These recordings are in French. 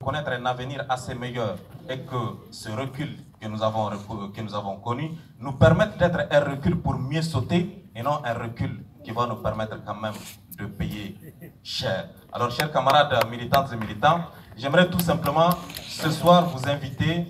connaître un avenir assez meilleur et que ce recul que nous avons connu nous permette d'être un recul pour mieux sauter et non un recul qui va nous permettre quand même de payer cher. Alors, chers camarades militantes et militants, j'aimerais tout simplement ce soir vous inviter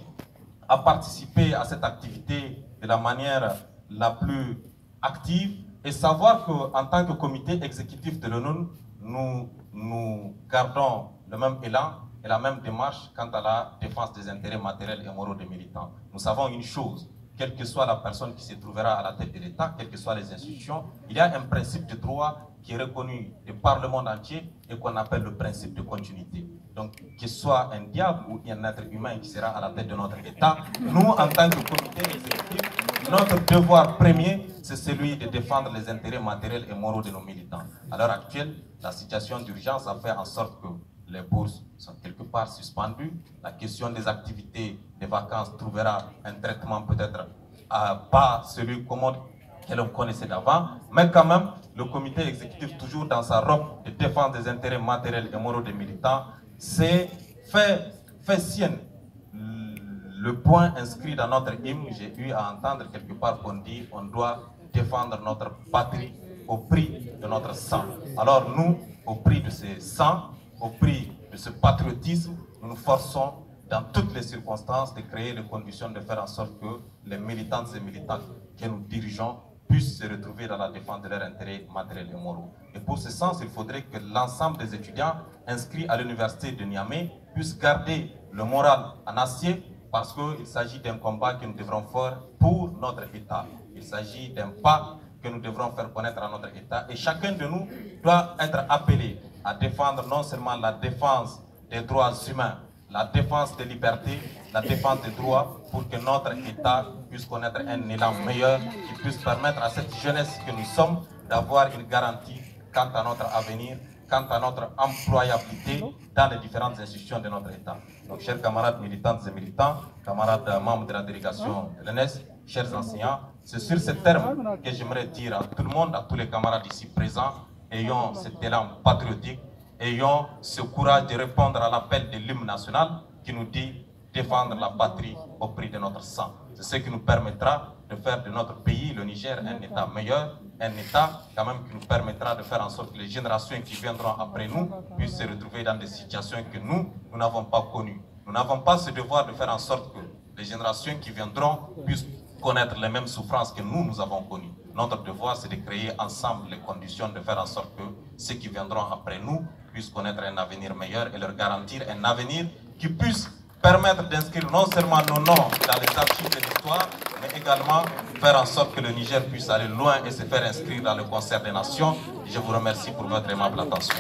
à participer à cette activité de la manière la plus active et savoir qu'en tant que comité exécutif de l'ONU, nous gardons le même élan et la même démarche quant à la défense des intérêts matériels et moraux des militants. Nous savons une chose, quelle que soit la personne qui se trouvera à la tête de l'État, quelles que soient les institutions, il y a un principe de droit qui est reconnu par le monde entier et qu'on appelle le principe de continuité. Donc, que ce soit un diable ou un être humain qui sera à la tête de notre État, nous, en tant que comité exécutif, notre devoir premier, c'est celui de défendre les intérêts matériels et moraux de nos militants. À l'heure actuelle, la situation d'urgence a fait en sorte que les bourses sont quelque part suspendues. La question des activités des vacances trouvera un traitement peut-être pas celui commode que l'on connaissait d'avant, mais quand même, le comité exécutif, toujours dans sa robe de défense des intérêts matériels et moraux des militants, s'est fait sienne le point inscrit dans notre hymne. J'ai eu à entendre quelque part qu'on dit on doit défendre notre patrie au prix de notre sang. Alors nous, au prix de ce sang, au prix de ce patriotisme, nous nous forçons dans toutes les circonstances de créer les conditions de faire en sorte que les militantes et militants que nous dirigeons puissent se retrouver dans la défense de leurs intérêts matériels et moraux. Et pour ce sens, il faudrait que l'ensemble des étudiants inscrits à l'université de Niamey puissent garder le moral en acier parce qu'il s'agit d'un combat que nous devrons faire pour notre État. Il s'agit d'un pas que nous devrons faire connaître à notre État et chacun de nous doit être appelé à défendre non seulement la défense des droits humains, la défense des libertés, la défense des droits pour que notre État puisse connaître un élan meilleur qui puisse permettre à cette jeunesse que nous sommes d'avoir une garantie quant à notre avenir, quant à notre employabilité dans les différentes institutions de notre État. Donc, chers camarades militantes et militants, camarades membres de la délégation de l'ENES, chers enseignants, c'est sur ces termes que j'aimerais dire à tout le monde, à tous les camarades ici présents, ayons cet élan patriotique, ayons ce courage de répondre à l'appel de l'hymne national qui nous dit défendre la patrie au prix de notre sang. C'est ce qui nous permettra de faire de notre pays, le Niger, un État meilleur, un État quand même qui nous permettra de faire en sorte que les générations qui viendront après nous puissent se retrouver dans des situations que nous n'avons pas connues. Nous n'avons pas ce devoir de faire en sorte que les générations qui viendront puissent connaître les mêmes souffrances que nous avons connues. Notre devoir, c'est de créer ensemble les conditions de faire en sorte que ceux qui viendront après nous puissent connaître un avenir meilleur et leur garantir un avenir qui puisse permettre d'inscrire non seulement nos noms dans les archives de l'histoire, mais également faire en sorte que le Niger puisse aller loin et se faire inscrire dans le concert des nations. Je vous remercie pour votre aimable attention.